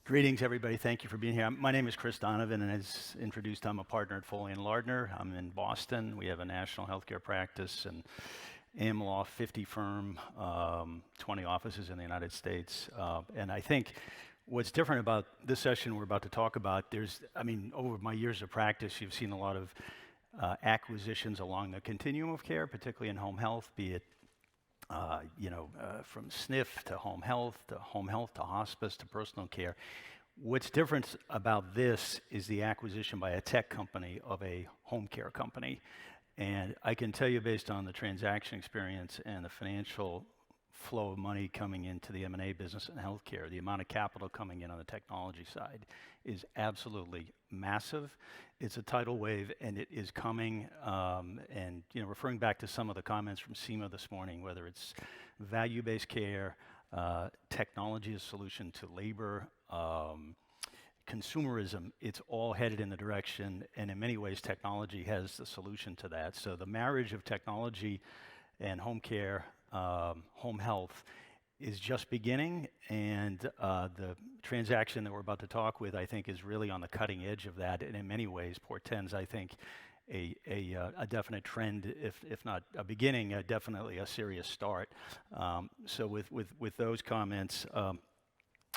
Greetings, everybody. Thank you for being here. My name is Chris Donovan, and as introduced, I'm a partner at Foley & Lardner. I'm in Boston. We have a national healthcare practice and AM Law 50 firm, 20 offices in the United States. And I think what's different about this session we're about to talk about, over my years of practice, you've seen a lot of acquisitions along the continuum of care, particularly in home health, be it from SNF to home health to hospice to personal care. What's different about this is the acquisition by a tech company of a home care company. And I can tell you, based on the transaction experience and the financial flow of money coming into the M&A business and healthcare, the amount of capital coming in on the technology side is absolutely massive. It's a tidal wave, and it is coming. Referring back to some of the comments from Seema this morning, whether it's value-based care, technology as a solution to labor, consumerism, it's all headed in the direction, and in many ways, technology has the solution to that. So the marriage of technology and home care, home health, is just beginning, and the transaction that we're about to talk with, I think, is really on the cutting edge of that, and in many ways portends, I think, a definite trend, if not a beginning, definitely a serious start. So with those comments,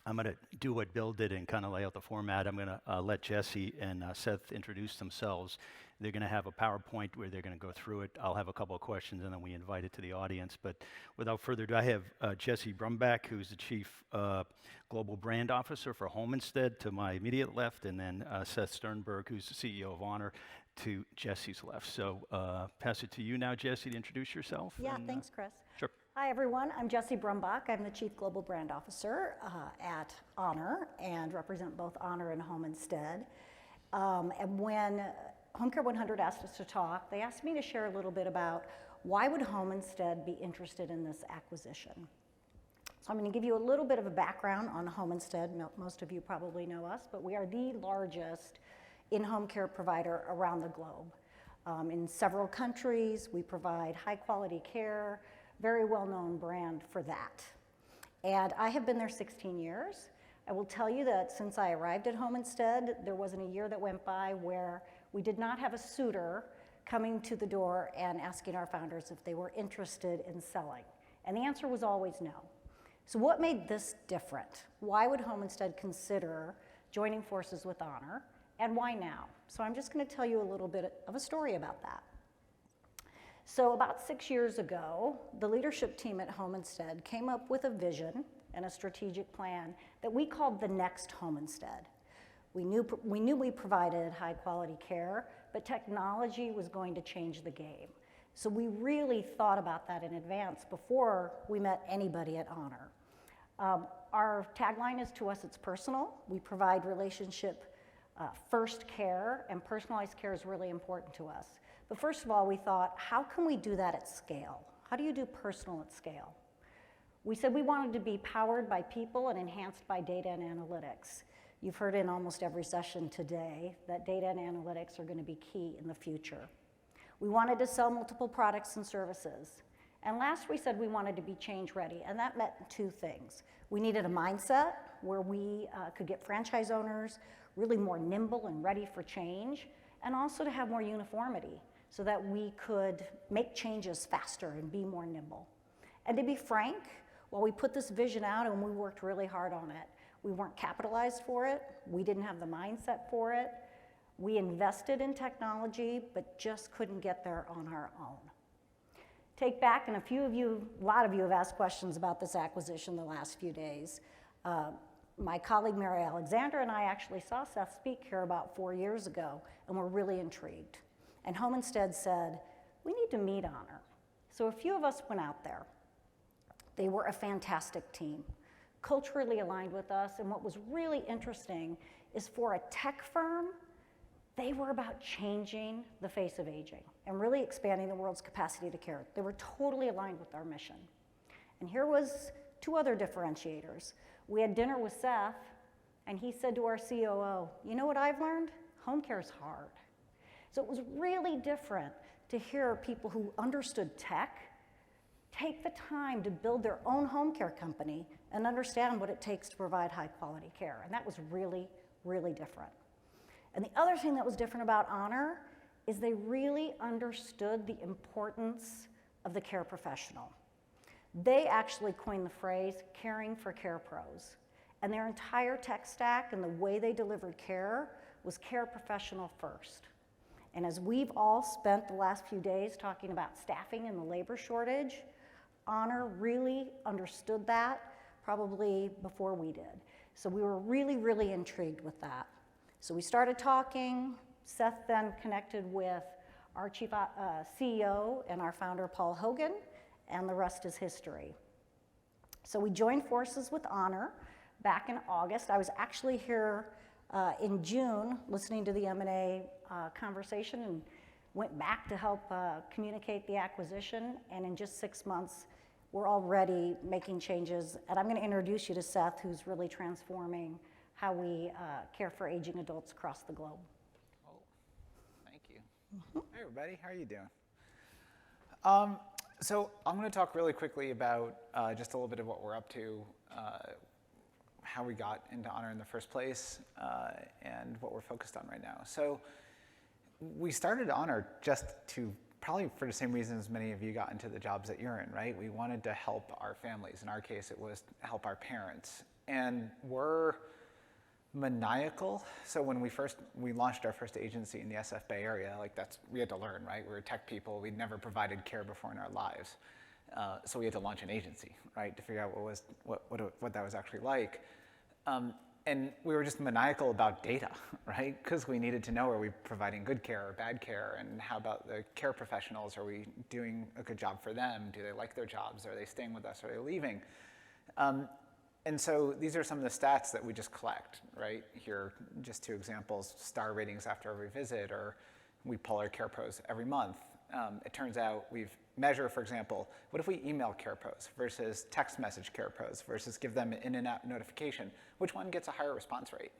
I'm going to do what Bill did and kind of lay out the format. I'm going to let Jesse and Seth introduce themselves. They're going to have a PowerPoint where they're going to go through it. I'll have a couple of questions, and then we invite it to the audience. But without further ado, I have Jesse Brumbach, who's the Chief Global Brand Officer for Home Instead, to my immediate left, and then Seth Sternberg, who's the CEO of Honor, to Jesse's left. So pass it to you now, Jesse, to introduce yourself. Yeah, thanks, Chris. Sure. Hi, everyone. I'm Jesse Brumbach. I'm the Chief Global Brand Officer at Honor and represent both Honor and Home Instead. And when Home Care 100 asked us to talk, they asked me to share a little bit about why would Home Instead be interested in this acquisition. So I'm going to give you a little bit of a background on Home Instead. Most of you probably know us, but we are the largest in-home care provider around the globe. In several countries, we provide high-quality care, very well-known brand for that. And I have been there 16 years. I will tell you that since I arrived at Home Instead, there wasn't a year that went by where we did not have a suitor coming to the door and asking our founders if they were interested in selling. And the answer was always no. So what made this different? Why would Home Instead consider joining forces with Honor, and why now? So I'm just going to tell you a little bit of a story about that. So about 6 years ago, the leadership team at Home Instead came up with a vision and a strategic plan that we called the next Home Instead. We knew we provided high quality care, but technology was going to change the game. So we really thought about that in advance before we met anybody at Honor. Our tagline is, to us, it's personal. We provide relationship first care, and personalized care is really important to us. But first of all, we thought, how can we do that at scale? How do you do personal at scale? We said we wanted to be powered by people and enhanced by data and analytics. You've heard in almost every session today that data and analytics are going to be key in the future. We wanted to sell multiple products and services. And last, we said we wanted to be change ready, and that meant two things. We needed a mindset where we could get franchise owners really more nimble and ready for change, and also to have more uniformity so that we could make changes faster and be more nimble. And to be frank, while we put this vision out and we worked really hard on it, we weren't capitalized for it, we didn't have the mindset for it, we invested in technology, but just couldn't get there on our own. Take back, and a lot of you have asked questions about this acquisition the last few days. My colleague Mary Alexander and I actually saw Seth speak here about 4 years ago, and we're really intrigued. And Home Instead said, we need to meet Honor. So a few of us went out there. They were a fantastic team, culturally aligned with us, and what was really interesting is for a tech firm, they were about changing the face of aging and really expanding the world's capacity to care. They were totally aligned with our mission. And here was 2 other differentiators. We had dinner with Seth, and he said to our COO, you know what I've learned? Home care is hard. So it was really different to hear people who understood tech take the time to build their own home care company and understand what it takes to provide high quality care. And that was really, really different. And the other thing that was different about Honor is they really understood the importance of the care professional. They actually coined the phrase caring for care pros. And their entire tech stack and the way they delivered care was care professional first. And as we've all spent the last few days talking about staffing and the labor shortage, Honor really understood that probably before we did. So we were really, really intrigued with that. So we started talking. Seth then connected with our chief CEO and our founder, Paul Hogan, and the rest is history. So we joined forces with Honor back in August. I was actually here in June listening to the M&A conversation and went back to help communicate the acquisition. And in just 6 months, we're already making changes. And I'm going to introduce you to Seth, who's really transforming how we care for aging adults across the globe. Oh, thank you. Hey, everybody. How are you doing? So I'm going to talk really quickly about just a little bit of what we're up to, how we got into Honor in the first place, and what we're focused on right now. So we started Honor just to, probably for the same reason as many of you got into the jobs that you're in, right? We wanted to help our families. In our case, it was help our parents. And we're maniacal. So when we launched our first agency in the SF Bay Area, we had to learn, right? We were tech people. We'd never provided care before in our lives. So we had to launch an agency, right, to figure out what that was actually like. And we were just maniacal about data, right? Because we needed to know, are we providing good care or bad care? And how about the care professionals? Are we doing a good job for them? Do they like their jobs? Are they staying with us? Are they leaving? And so these are some of the stats that we just collect, right? Here, just 2 examples, star ratings after every visit, or we poll our care pros every month. It turns out we've measured, for example, what if we email care pros versus text message care pros versus give them an in-and-out notification? Which one gets a higher response rate?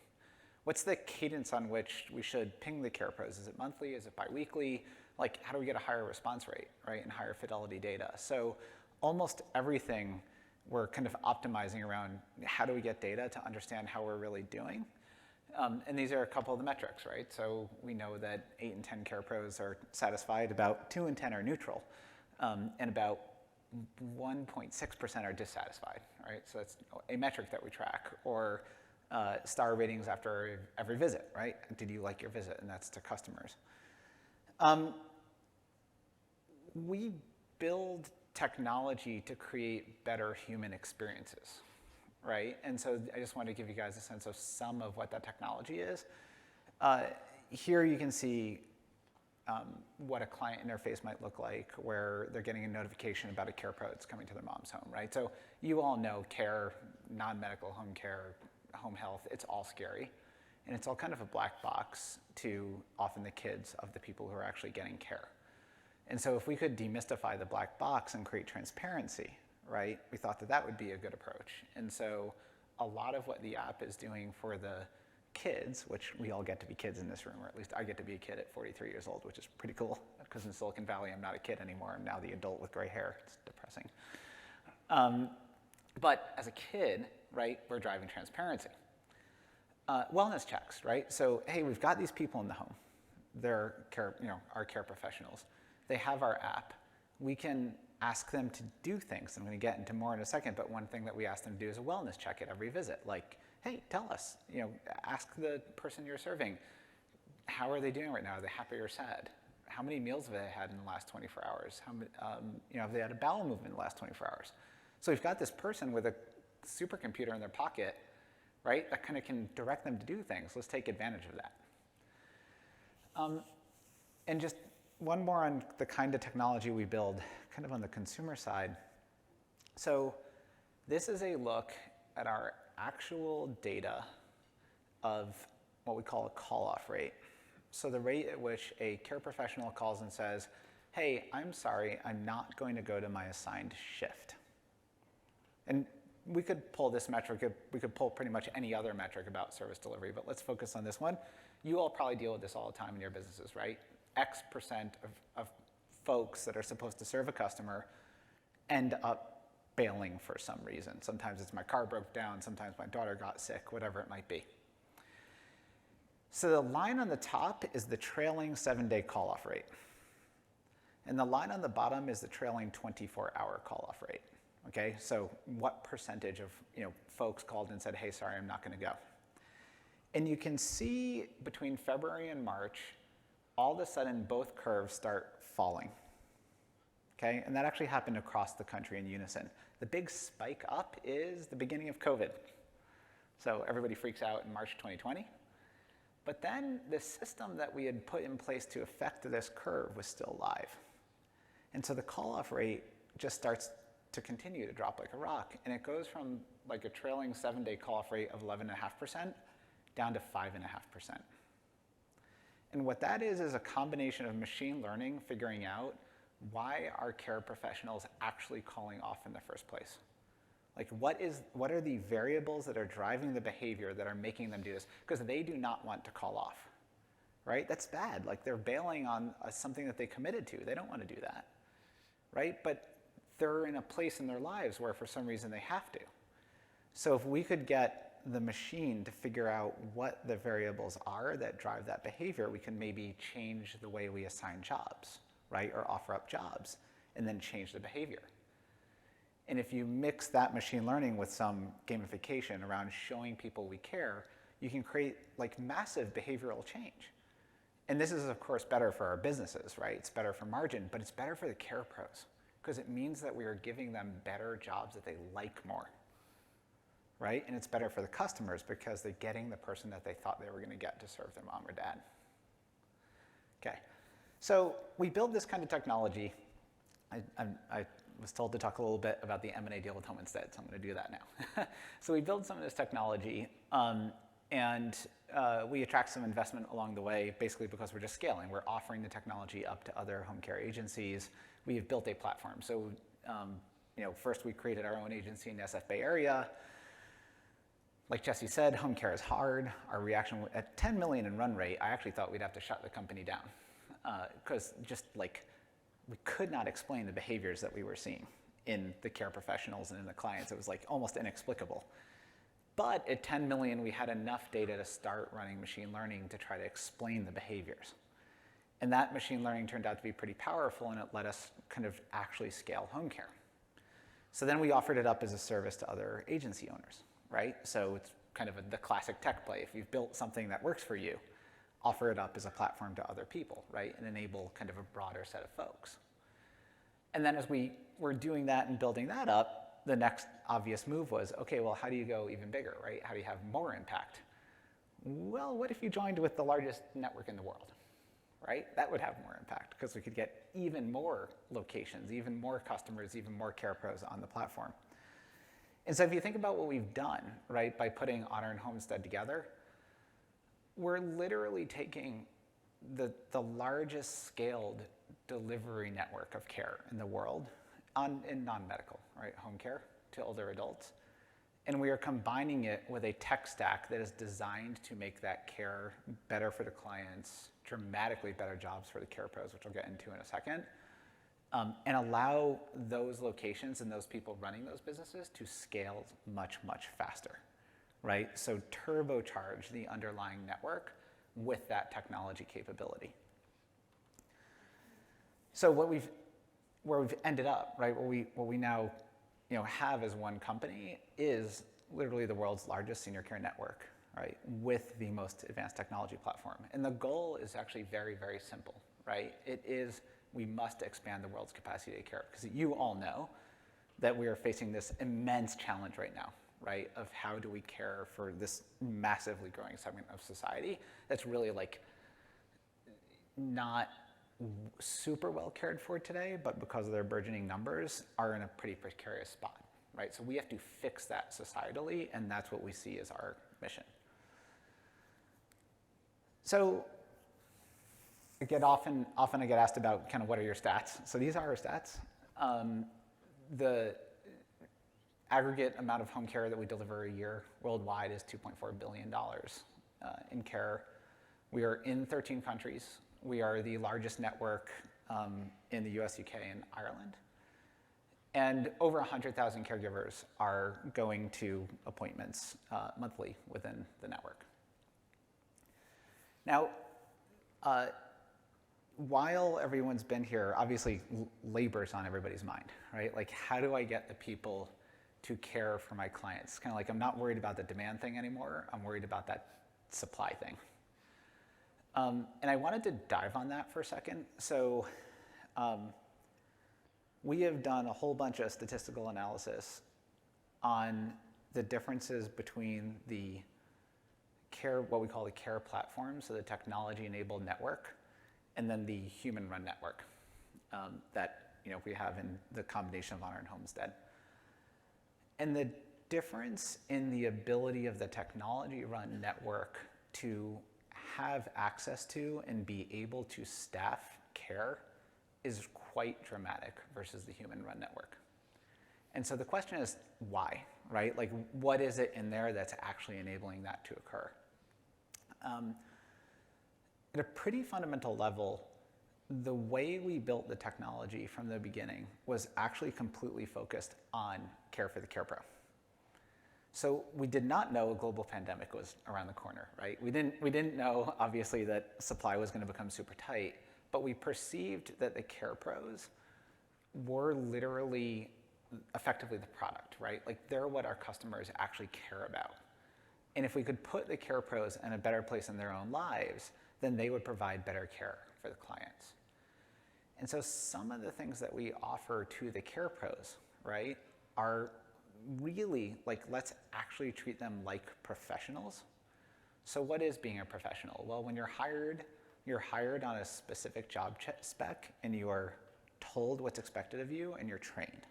What's the cadence on which we should ping the care pros? Is it monthly? Is it biweekly? How do we get a higher response rate, right, and higher fidelity data? So almost everything we're kind of optimizing around how do we get data to understand how we're really doing. And these are a couple of the metrics, right? So we know that 8 in 10 care pros are satisfied, about 2 in 10 are neutral, and about 1.6% are dissatisfied, right? So that's a metric that we track. Or star ratings after every visit, right? Did you like your visit? And that's to customers. We build technology to create better human experiences, right? And so I just want to give you guys a sense of some of what that technology is. Here you can see what a client interface might look like, where they're getting a notification about a care pro that's coming to their mom's home, right? So you all know care, non-medical home care, home health, it's all scary. And it's all kind of a black box to often the kids of the people who are actually getting care. And so if we could demystify the black box and create transparency, right, we thought that that would be a good approach. And so a lot of what the app is doing for the kids, which we all get to be kids in this room, or at least I get to be a kid at 43 years old, which is pretty cool, because in Silicon Valley, I'm not a kid anymore. I'm now the adult with gray hair. It's depressing. But as a kid, right, we're driving transparency. Wellness checks, right? So, hey, we've got these people in the home. They're our care professionals. They have our app. We can ask them to do things. I'm going to get into more in a second, but one thing that we ask them to do is a wellness check at every visit. Like, hey, tell us, ask the person you're serving, how are they doing right now? Are they happy or sad? How many meals have they had in the last 24 hours? Have they had a bowel movement in the last 24 hours? So we've got this person with a supercomputer in their pocket, right, that kind of can direct them to do things. Let's take advantage of that. And just one more on the kind of technology we build, kind of on the consumer side. So this is a look at our actual data of what we call a call-off rate. So the rate at which a care professional calls and says, hey, I'm sorry, I'm not going to go to my assigned shift. And we could pull this metric, we could pull pretty much any other metric about service delivery, but let's focus on this one. You all probably deal with this all the time in your businesses, right? X% of folks that are supposed to serve a customer end up bailing for some reason. Sometimes it's my car broke down, sometimes my daughter got sick, whatever it might be. So the line on the top is the trailing 7-day call-off rate. And the line on the bottom is the trailing 24-hour call-off rate. Okay, so what percentage of folks called and said, hey, sorry, I'm not going to go. And you can see between February and March, all of a sudden both curves start falling. Okay, and that actually happened across the country in unison. The big spike up is the beginning of COVID. So everybody freaks out in March 2020. But then the system that we had put in place to affect this curve was still live. And so the call-off rate just starts to continue to drop like a rock. And it goes from like a trailing 7-day call-off rate of 11.5% down to 5.5%. And what that is a combination of machine learning figuring out why are care professionals actually calling off in the first place? Like what are the variables that are driving the behavior that are making them do this? Because they do not want to call off, right? That's bad. Like they're bailing on something that they committed to. They don't want to do that, right? But they're in a place in their lives where for some reason they have to. So if we could get the machine to figure out what the variables are that drive that behavior, we can maybe change the way we assign jobs, right? Or offer up jobs and then change the behavior. And if you mix that machine learning with some gamification around showing people we care, you can create like massive behavioral change. And this is of course better for our businesses, right? It's better for margin, but it's better for the care pros because it means that we are giving them better jobs that they like more, right? And it's better for the customers because they're getting the person that they thought they were going to get to serve their mom or dad. Okay, so we build this kind of technology. I was told to talk a little bit about the M&A deal with Home Instead, so I'm going to do that now. So we build some of this technology, and we attract some investment along the way, basically because we're just scaling. We're offering the technology up to other home care agencies. We have built a platform. So first we created our own agency in the SF Bay Area. Like Jesse said, home care is hard. Our reaction at 10 million in run rate, I actually thought we'd have to shut the company down because just like we could not explain the behaviors that we were seeing in the care professionals and in the clients. It was like almost inexplicable. But at 10 million, we had enough data to start running machine learning to try to explain the behaviors. And that machine learning turned out to be pretty powerful, and it let us kind of actually scale home care. So then we offered it up as a service to other agency owners, right? So it's kind of the classic tech play. If you've built something that works for you, offer it up as a platform to other people, right? And enable kind of a broader set of folks. And then as we were doing that and building that up, the next obvious move was, okay, well, how do you go even bigger, right? How do you have more impact? Well, what if you joined with the largest network in the world, right? That would have more impact because we could get even more locations, even more customers, even more care pros on the platform. And so if you think about what we've done, right, by putting Honor and Homestead together, we're literally taking the largest scaled delivery network of care in the world in non-medical, right, home care to older adults. And we are combining it with a tech stack that is designed to make that care better for the clients, dramatically better jobs for the care pros, which I'll get into in a second, and allow those locations and those people running those businesses to scale much, much faster. Right? So turbocharge the underlying network with that technology capability. So where we've ended up, right? What we now have as one company is literally the world's largest senior care network, right? With the most advanced technology platform. And the goal is actually very, very simple, right? It is we must expand the world's capacity to care because you all know that we are facing this immense challenge right now. Right, of how do we care for this massively growing segment of society that's really like not super well cared for today, but because of their burgeoning numbers are in a pretty precarious spot, right? So we have to fix that societally, and that's what we see as our mission. So often I get asked about kind of what are your stats. So these are our stats. The aggregate amount of home care that we deliver a year worldwide is $2.4 billion in care. We are in 13 countries. We are the largest network in the US, UK, and Ireland. And over 100,000 caregivers are going to appointments monthly within the network. Now, while everyone's been here, obviously labor's on everybody's mind, right? Like, how do I get the people to care for my clients? Kind of like, I'm not worried about the demand thing anymore. I'm worried about that supply thing. And I wanted to dive on that for a second. So we have done a whole bunch of statistical analysis on the differences between the care, what we call the care platform, so the technology-enabled network, and then the human-run network that we have in the combination of Honor and Homestead. And the difference in the ability of the technology-run network to have access to and be able to staff care is quite dramatic versus the human-run network. And so the question is why, right? Like, what is it in there that's actually enabling that to occur? At a pretty fundamental level, the way we built the technology from the beginning was actually completely focused on care for the care pro. So we did not know a global pandemic was around the corner, right? We didn't know, obviously, that supply was going to become super tight, but we perceived that the care pros were literally effectively the product, right? Like, they're what our customers actually care about. And if we could put the care pros in a better place in their own lives, then they would provide better care for the clients. And so some of the things that we offer to the care pros, right, are really like, let's actually treat them like professionals. So what is being a professional? Well, when you're hired on a specific job spec, and you are told what's expected of you, and you're trained.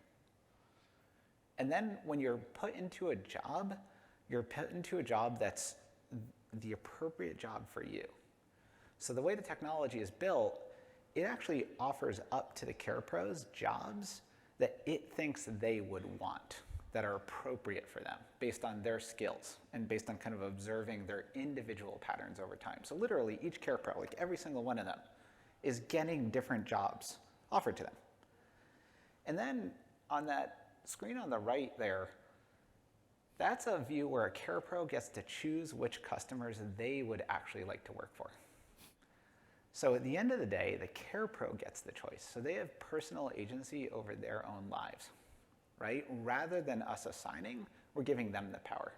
And then when you're put into a job, you're put into a job that's the appropriate job for you. So the way the technology is built, it actually offers up to the care pros jobs that it thinks they would want, that are appropriate for them based on their skills and based on kind of observing their individual patterns over time. So literally each care pro, like every single one of them, is getting different jobs offered to them. And then on that screen on the right there, that's a view where a care pro gets to choose which customers they would actually like to work for. So at the end of the day, the care pro gets the choice. So they have personal agency over their own lives, right? Rather than us assigning, we're giving them the power.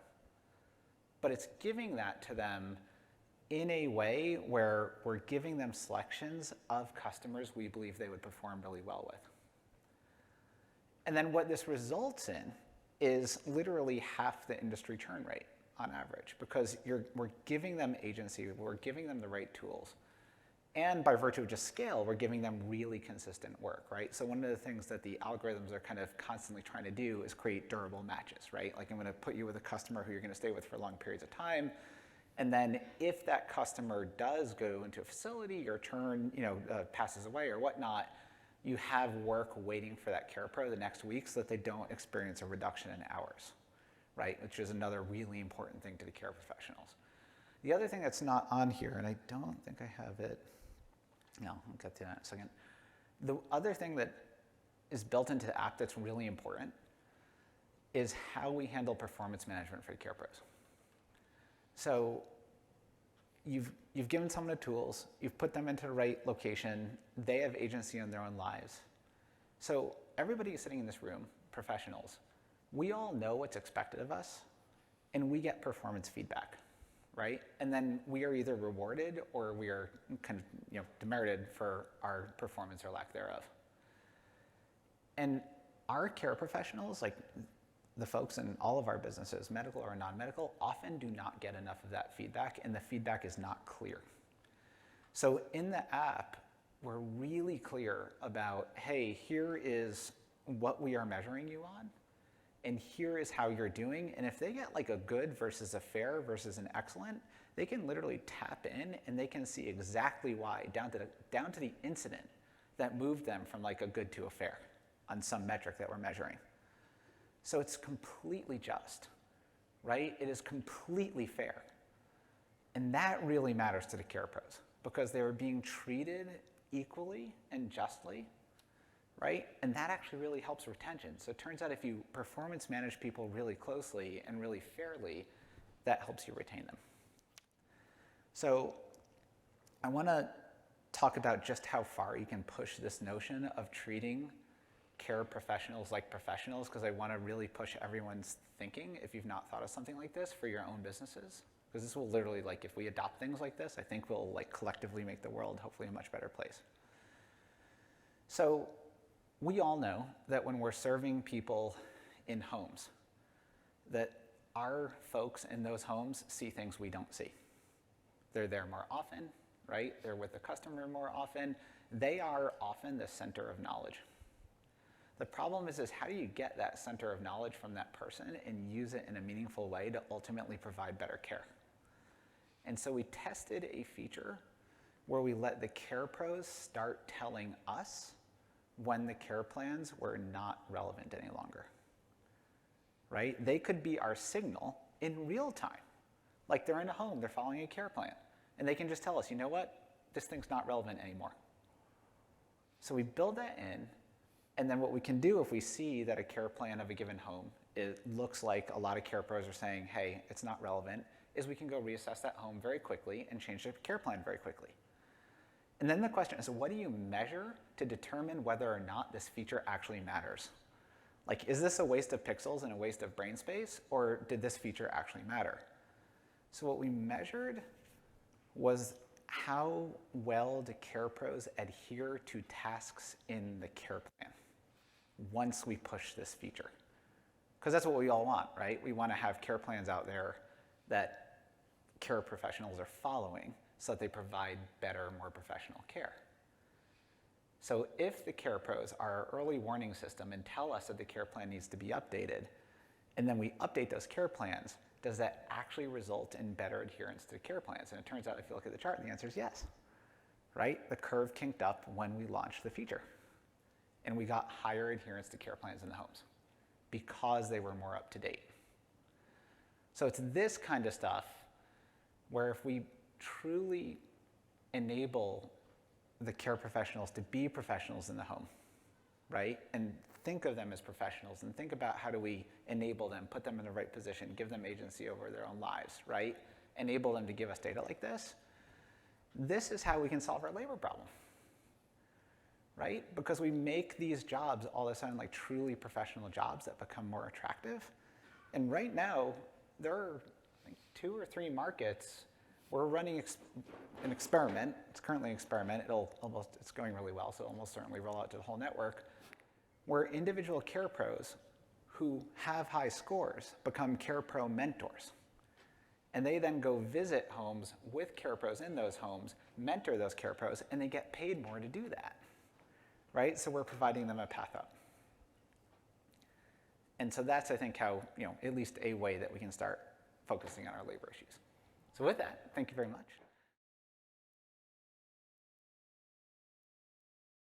But it's giving that to them in a way where we're giving them selections of customers we believe they would perform really well with. And then what this results in is literally half the industry churn rate on average, because we're giving them agency, we're giving them the right tools. And by virtue of just scale, we're giving them really consistent work, right? So one of the things that the algorithms are kind of constantly trying to do is create durable matches, right? Like, I'm going to put you with a customer who you're going to stay with for long periods of time. And then if that customer does go into a facility or passes away or whatnot, you have work waiting for that care pro the next week so that they don't experience a reduction in hours, right? Which is another really important thing to the care professionals. The other thing that's not on here, and I don't think I have it, no, I'll get to that in a second. The other thing that is built into the app that's really important is how we handle performance management for the care pros. So you've given someone the tools, you've put them into the right location, they have agency in their own lives. So everybody sitting in this room, professionals, we all know what's expected of us, and we get performance feedback, right? And then we are either rewarded or we are kind of demerited for our performance or lack thereof. And our care professionals, like the folks in all of our businesses, medical or non-medical, often do not get enough of that feedback, and the feedback is not clear. So in the app, we're really clear about, hey, here is what we are measuring you on, and here is how you're doing. And if they get like a good versus a fair versus an excellent, they can literally tap in and they can see exactly why, down to the incident that moved them from like a good to a fair on some metric that we're measuring. So it's completely just, right? It is completely fair. And that really matters to the care pros, because they are being treated equally and justly, right? And that actually really helps retention. So it turns out if you performance manage people really closely and really fairly, that helps you retain them. So I want to talk about just how far you can push this notion of treating care professionals like professionals, because I want to really push everyone's thinking, if you've not thought of something like this, for your own businesses. Because this will literally, like, if we adopt things like this, I think we'll, like, collectively make the world hopefully a much better place. So we all know that when we're serving people in homes, that our folks in those homes see things we don't see. They're there more often, right? They're with the customer more often. They are often the center of knowledge. The problem is how do you get that center of knowledge from that person and use it in a meaningful way to ultimately provide better care? And so we tested a feature where we let the care pros start telling us when the care plans were not relevant any longer, right? They could be our signal in real time. Like they're in a home, they're following a care plan, and they can just tell us, you know what, this thing's not relevant anymore. So we build that in, and then what we can do if we see that a care plan of a given home, it looks like a lot of care pros are saying, hey, it's not relevant, is we can go reassess that home very quickly and change the care plan very quickly. And then the question is, what do you measure to determine whether or not this feature actually matters? Like, is this a waste of pixels and a waste of brain space, or did this feature actually matter? So what we measured was how well do care pros adhere to tasks in the care plan once we push this feature. Because that's what we all want, right? We want to have care plans out there that care professionals are following so that they provide better, more professional care. So if the care pros are our early warning system and tell us that the care plan needs to be updated, and then we update those care plans, does that actually result in better adherence to the care plans? And it turns out, if you look at the chart, the answer is yes, right? The curve kinked up when we launched the feature. And we got higher adherence to care plans in the homes because they were more up to date. So it's this kind of stuff where if we truly enable the care professionals to be professionals in the home, right? And think of them as professionals and think about how do we enable them, put them in the right position, give them agency over their own lives, right? Enable them to give us data like this. This is how we can solve our labor problem, right? Because we make these jobs all of a sudden like truly professional jobs that become more attractive. And right now, there are like 2 or 3 markets. We're running an experiment. It's currently an experiment. It's going really well, so it'll almost certainly roll out to the whole network, where individual care pros who have high scores become care pro mentors. And they then go visit homes with care pros in those homes, mentor those care pros, and they get paid more to do that, right? So we're providing them a path up. And so that's, I think, how, at least a way that we can start focusing on our labor issues. So with that, thank you very much.